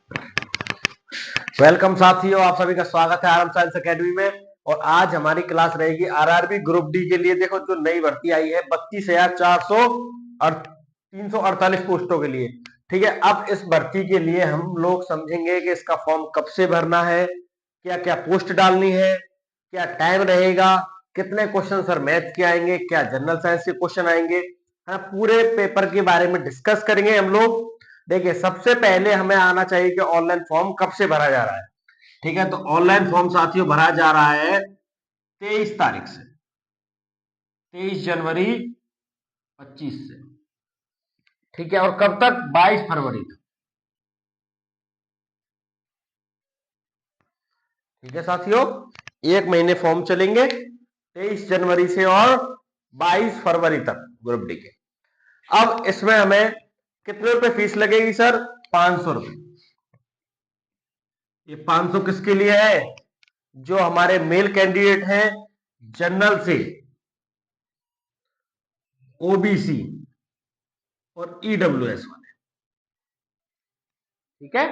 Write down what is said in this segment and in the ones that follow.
Welcome साथियों, आप सभी का स्वागत है आरएम साइंस एकेडमी में। और आज हमारी क्लास रहेगी आरआरबी ग्रुप डी के लिए। देखो जो नई भर्ती आई है 32,400 और 348 पोस्टों के लिए। ठीक है, अब इस भर्ती के लिए हम लोग समझेंगे कि इसका फॉर्म कब से भरना है, क्या क्या पोस्ट डालनी है, क्या टाइम रहेगा, कितने क्वेश्चन सर मैथ के आएंगे, क्या जनरल साइंस के क्वेश्चन आएंगे। हाँ, पूरे पेपर के बारे में डिस्कस करेंगे हम लोग। देखिए, सबसे पहले हमें आना चाहिए कि ऑनलाइन फॉर्म कब से भरा जा रहा है। ठीक है, तो ऑनलाइन फॉर्म साथियों भरा जा रहा है 23 तारीख से, 23 जनवरी 25 से। ठीक है, और कब तक? 22 फरवरी तक। ठीक है साथियों, एक महीने फॉर्म चलेंगे 23 जनवरी से और 22 फरवरी तक ग्रुप डी के। अब इसमें हमें कितने रुपए फीस लगेगी सर? 500 रुपए। ये 500 किसके लिए है? जो हमारे मेल कैंडिडेट हैं जनरल से, ओबीसी और ईडब्ल्यूएस वाले। ठीक है,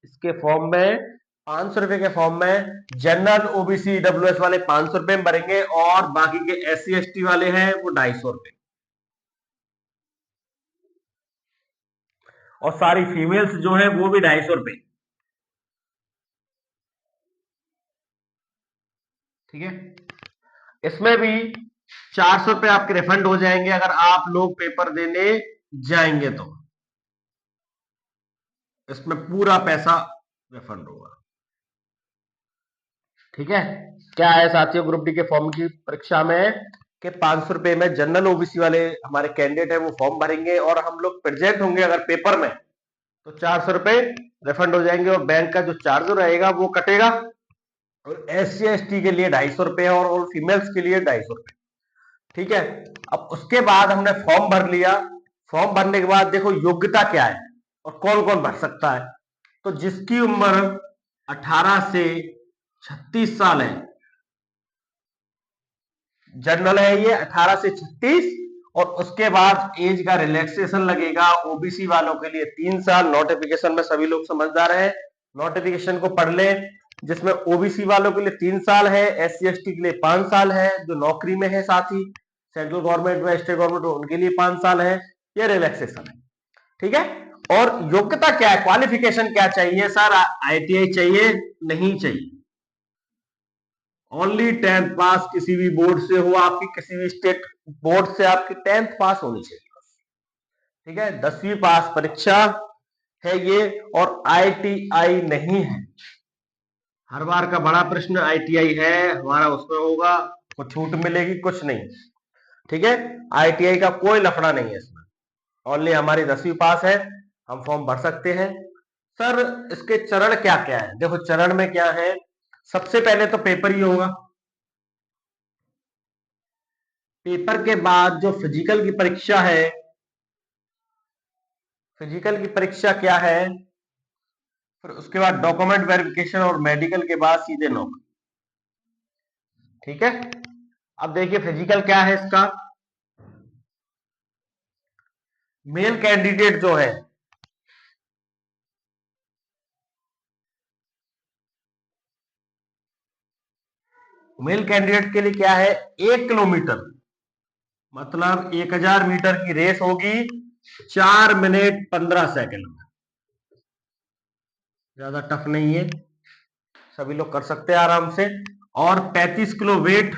इसके फॉर्म में 500 रुपए के फॉर्म में जनरल, ओबीसी, ईडब्ल्यूएस वाले 500 रुपए में भरेंगे और बाकी के एससी एसटी वाले हैं वो 250 रुपए। और सारी फीमेल्स जो है वो भी 250 रुपए। ठीक है, इसमें भी 400 रुपए आपके रिफंड हो जाएंगे अगर आप लोग पेपर देने जाएंगे तो। इसमें पूरा पैसा रिफंड होगा। ठीक है, क्या है साथियों ग्रुप डी के फॉर्म की परीक्षा में कि 500 रुपए में जनरल ओबीसी वाले हमारे कैंडिडेट है वो फॉर्म भरेंगे और हम लोग प्रेजेंट होंगे अगर पेपर में तो 400 रुपए रिफंड हो जाएंगे और बैंक का जो चार्ज रहेगा वो कटेगा। और एससी एसटी के लिए 250 रुपए और फीमेल्स के लिए 250 रुपए। ठीक है, अब उसके बाद हमने फॉर्म भर लिया। फॉर्म भरने के बाद देखो योग्यता क्या है और कौन कौन भर सकता है। तो जिसकी उम्र 18 से 36 साल है, जनरल है ये 18 से 36, और उसके बाद एज का रिलैक्सेशन लगेगा ओबीसी वालों के लिए 3 साल। नोटिफिकेशन में सभी लोग समझदार हैं, नोटिफिकेशन को पढ़ ले। जिसमें ओबीसी वालों के लिए 3 साल है, एससी एसटी के लिए 5 साल है, जो नौकरी में है साथ ही सेंट्रल गवर्नमेंट व स्टेट गवर्नमेंट उनके लिए 5 साल है, ये रिलैक्सेशन है। ठीक है, और योग्यता क्या है, क्वालिफिकेशन क्या चाहिए सर? आईटीआई चाहिए? नहीं चाहिए, ओनली 10th पास किसी भी बोर्ड से हो, आपकी किसी भी स्टेट बोर्ड से आपकी 10th पास होनी चाहिए। ठीक है, 10वीं पास परीक्षा है ये, और आईटीआई नहीं है। हर बार का बड़ा प्रश्न आईटीआई है हमारा, उसमें होगा कुछ छूट मिलेगी कुछ नहीं। ठीक है, आईटीआई का कोई लफड़ा नहीं है इसमें, ओनली हमारी 10वीं पास है, हम फॉर्म भर सकते हैं। सर इसके चरण क्या क्या है? देखो चरण में क्या है, सबसे पहले तो पेपर ही होगा। पेपर के बाद जो फिजिकल की परीक्षा है, फिजिकल की परीक्षा क्या है, फिर उसके बाद डॉक्यूमेंट वेरिफिकेशन और मेडिकल के बाद सीधे नौकरी। ठीक है, अब देखिए फिजिकल क्या है इसका। मेल कैंडिडेट जो है, मेल कैंडिडेट के लिए क्या है, 1 किलोमीटर मतलब 1000 मीटर की रेस होगी 4 मिनट 15 सेकंड में। ज्यादा टफ नहीं है, सभी लोग कर सकते हैं आराम से। और 35 किलो वेट,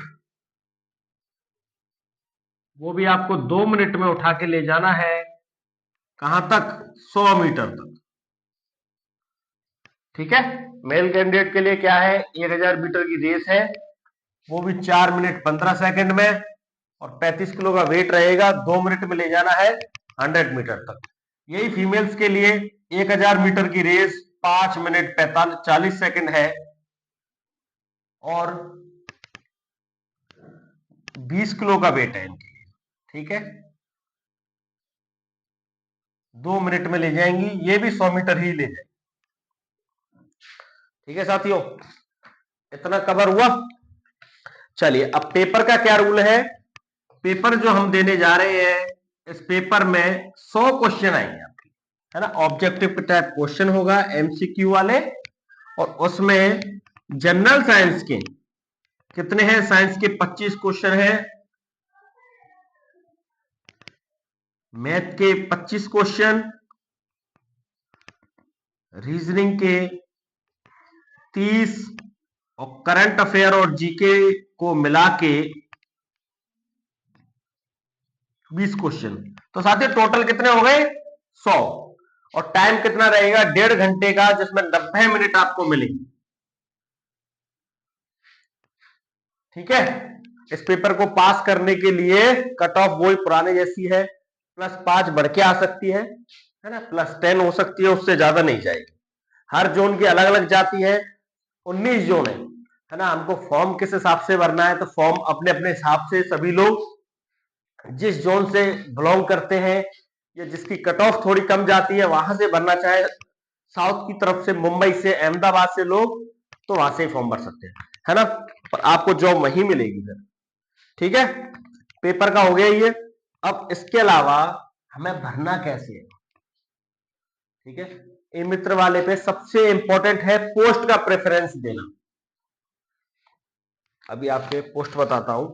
वो भी आपको 2 मिनट में उठा के ले जाना है। कहां तक? 100 मीटर तक। ठीक है, मेल कैंडिडेट के लिए क्या है, 1000 मीटर की रेस है, वो भी 4 मिनट 15 सेकंड में, और 35 किलो का वेट रहेगा, 2 मिनट में ले जाना है 100 मीटर तक। यही फीमेल्स के लिए 1000 मीटर की रेस 5 मिनट 40 सेकंड है, और 20 किलो का वेट है इनके लिए। ठीक है, 2 मिनट में ले जाएंगी, ये भी 100 मीटर ही ले जाएंगे। ठीक है साथियों, इतना कवर हुआ। चलिए अब पेपर का क्या रूल है। पेपर जो हम देने जा रहे हैं, इस पेपर में 100 क्वेश्चन आएंगे आपके। है ना। ऑब्जेक्टिव टाइप क्वेश्चन होगा, एमसीक्यू वाले, और उसमें जनरल साइंस के कितने हैं? साइंस के 25 क्वेश्चन हैं, मैथ के 25 क्वेश्चन, रीजनिंग के 30, और करंट अफेयर और जीके को मिला के 20 क्वेश्चन। तो साथियों टोटल कितने हो गए? 100। और टाइम कितना रहेगा? 1.5 घंटे का, जिसमें 90 मिनट आपको मिलेंगे। ठीक है। इस पेपर को पास करने के लिए कट ऑफ वही पुराने जैसी है, +5 बढ़ के आ सकती है ना, +10 हो सकती है, उससे ज्यादा नहीं जाएगी। हर जोन की अलग अलग जाती है, 19 जोन है ना। हमको फॉर्म किस हिसाब से भरना है? तो फॉर्म अपने अपने हिसाब से सभी लोग जिस जोन से बिलोंग करते हैं या जिसकी कट ऑफ थोड़ी कम जाती है वहां से भरना, चाहे साउथ की तरफ से, मुंबई से, अहमदाबाद से लोग, तो वहां से फॉर्म भर सकते हैं, है ना। पर आपको जॉब वहीं मिलेगी फिर। ठीक है, पेपर का हो गया ये। अब इसके अलावा हमें भरना कैसे है? ठीक है, ई मित्र वाले पे सबसे इंपॉर्टेंट है पोस्ट का प्रेफरेंस देना। अभी आपके पोस्ट बताता हूं।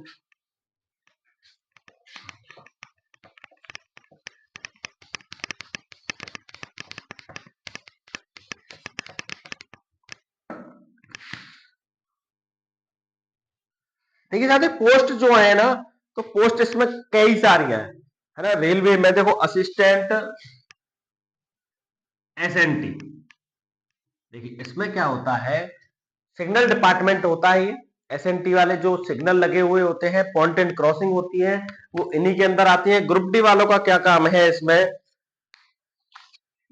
देखिए साथी, पोस्ट जो है ना, तो पोस्ट इसमें कई सारी हैं, है ना। रेलवे में देखो, असिस्टेंट एसएनटी। देखिए इसमें क्या होता है, सिग्नल डिपार्टमेंट होता है ये। एसएनटी वाले जो सिग्नल लगे हुए होते हैं, पॉइंट एंड क्रॉसिंग होती है, वो इन्हीं के अंदर आती है। ग्रुप डी वालों का क्या काम है इसमें?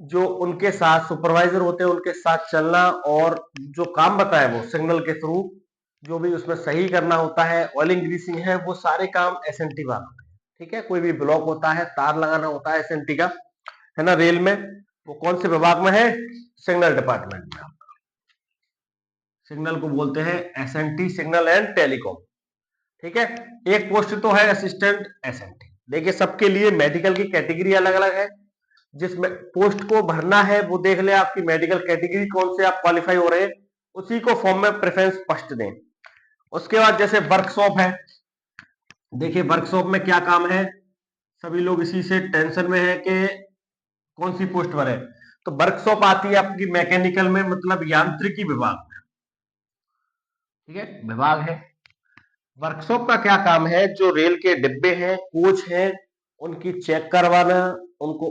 जो उनके साथ सुपरवाइजर होते हैं उनके साथ चलना, और जो काम बताए वो सिग्नल के थ्रू जो भी उसमें सही करना होता है, ऑयलिंग ग्रीसिंग है, वो सारे काम एसएनटी वालों के। ठीक है, कोई भी ब्लॉक होता है, तार लगाना होता है एसएनटी का, है ना। रेल में वो कौन से विभाग में है? सिग्नल डिपार्टमेंट में। सिग्नल को बोलते हैं एसएनटी, सिग्नल एंड टेलीकॉम। ठीक है, एक पोस्ट तो है असिस्टेंट एसएनटी। देखिए सबके लिए मेडिकल की कैटेगरी अलग अलग है। जिस पोस्ट को भरना है वो देख ले आपकी मेडिकल कैटेगरी कौन से आप क्वालिफाई हो रहे हैं, उसी को फॉर्म में प्रेफरेंस फर्स्ट दें। उसके बाद जैसे वर्कशॉप है, देखिए वर्कशॉप में क्या काम है, सभी लोग इसी से टेंशन में है कि कौन सी पोस्ट भरे। तो वर्कशॉप आती है आपकी मैकेनिकल में, मतलब यांत्रिकी विभाग में। ठीक है, विभाग है। वर्कशॉप का क्या काम है? जो रेल के डिब्बे हैं, कोच हैं, उनकी चेक करवाना, उनको,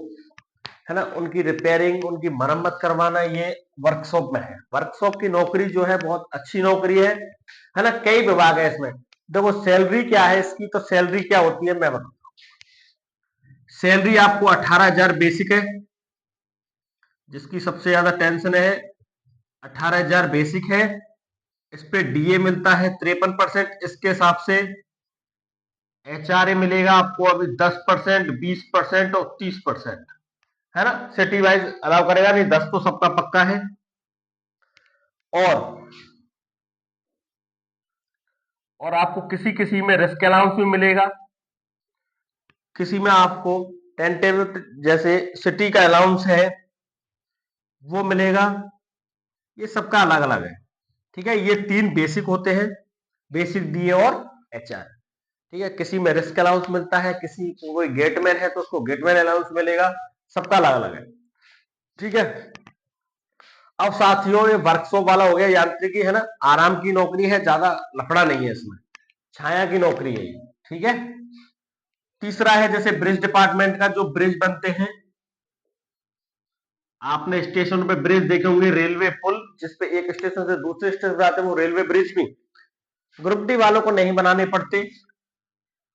है ना, उनकी रिपेयरिंग, उनकी मरम्मत करवाना, ये वर्कशॉप में है। वर्कशॉप की नौकरी जो है बहुत अच्छी नौकरी है ना। कई विभाग है इसमें। देखो सैलरी क्या है इसकी, तो सैलरी क्या होती है मैं बताऊं। सैलरी आपको 18,000 बेसिक है, जिसकी सबसे ज्यादा टेंशन है। 18,000 बेसिक है, इस पे डीए मिलता है 53%। इसके हिसाब से एचआरए मिलेगा आपको अभी 10%, 20% और 30%, है ना। सिटी वाइज अलाउ करेगा नहीं, 10 तो सबका पक्का है। और आपको किसी किसी में रिस्क अलाउंस भी मिलेगा, किसी में आपको टेंटेटिव, जैसे सिटी का अलाउंस है वो मिलेगा। ये सबका अलग अलग है। ठीक है, ये 3 बेसिक होते हैं, बेसिक, डीए और एचआर। ठीक है, किसी में रिस्क अलाउंस मिलता है, किसी को, कोई गेटमैन है तो उसको गेटमैन अलाउंस मिलेगा, सबका अलग अलग है। ठीक है, अब साथियों ये वर्कशॉप वाला हो गया, यांत्रिकी है ना, आराम की नौकरी है, ज्यादा लफड़ा नहीं है इसमें, छाया की नौकरी है ये। ठीक है, तीसरा है जैसे ब्रिज डिपार्टमेंट का, जो ब्रिज बनते हैं, आपने स्टेशन पे ब्रिज देखे होंगे, रेलवे पुल, जिसपे एक स्टेशन से दूसरे स्टेशन पे आते हैं, वो रेलवे ब्रिज भी ग्रुप डी वालों को नहीं बनाने पड़ते।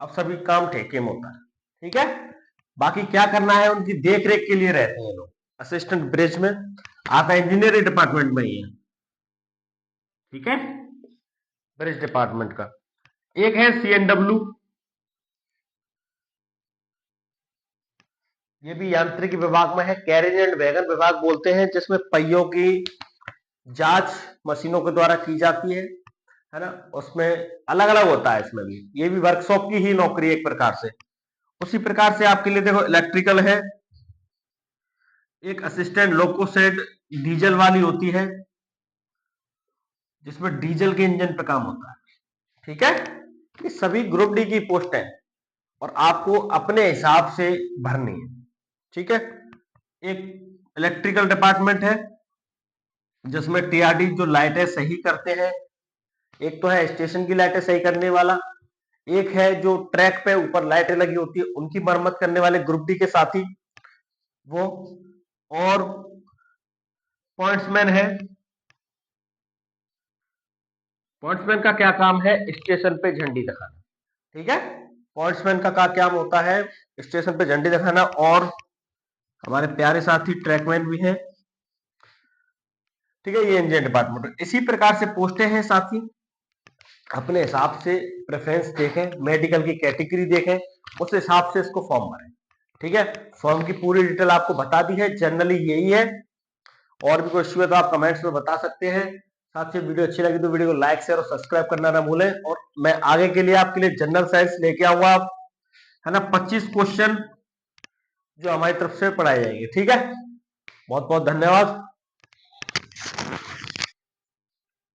अब सभी काम ठेके में होता है। ठीक है, बाकी क्या करना है, उनकी देख रेख के लिए रहते हैं लोग। असिस्टेंट ब्रिज में आता इंजीनियरिंग डिपार्टमेंट में ही है। ठीक है, ब्रिज डिपार्टमेंट का एक है सीएनडब्ल्यू, ये भी यांत्रिकी विभाग में है। कैरेज एंड वैगन विभाग बोलते हैं, जिसमें पहियों की जांच मशीनों के द्वारा की जाती है ना। उसमें अलग अलग होता है, इसमें भी, ये भी वर्कशॉप की ही नौकरी एक प्रकार से। उसी प्रकार से आपके लिए देखो इलेक्ट्रिकल है, एक असिस्टेंट लोकोसेड डीजल वाली होती है, जिसमें डीजल के इंजन पे काम होता है। ठीक है, ये सभी ग्रुप डी की पोस्ट है और आपको अपने हिसाब से भरनी है। ठीक है, एक इलेक्ट्रिकल डिपार्टमेंट है जिसमें टीआरडी जो लाइटें सही करते हैं, एक तो है स्टेशन की लाइटें सही करने वाला, एक है जो ट्रैक पे ऊपर लाइटें लगी होती है उनकी मरम्मत करने वाले ग्रुप डी के साथी वो, और पॉइंट्समैन है। पॉइंट्समैन का क्या काम है? स्टेशन पे झंडी दिखाना। ठीक है, पॉइंट्समैन का क्या काम होता है? स्टेशन पे झंडी दिखाना। और हमारे प्यारे साथी ट्रैकमैन भी हैं। ठीक है, ये इंजन डिपार्टमेंट। इसी प्रकार से पोस्टें हैं साथी, अपने हिसाब से प्रेफरेंस देखें, मेडिकल की कैटेगरी देखें, उस हिसाब से इसको फॉर्म भरें। ठीक है, फॉर्म की पूरी डिटेल आपको बता दी है, जनरली यही है। और भी कोई इश्यू है तो आप कमेंट्स में बता सकते हैं। साथ ही वीडियो अच्छी लगी तो वीडियो को लाइक शेयर और सब्सक्राइब करना ना भूलें। और मैं आगे के लिए आपके लिए जनरल साइंस लेके आऊंगा, है ना, 25 क्वेश्चन जो हमारी तरफ से पढ़ाए जाएंगे। ठीक है, बहुत बहुत धन्यवाद।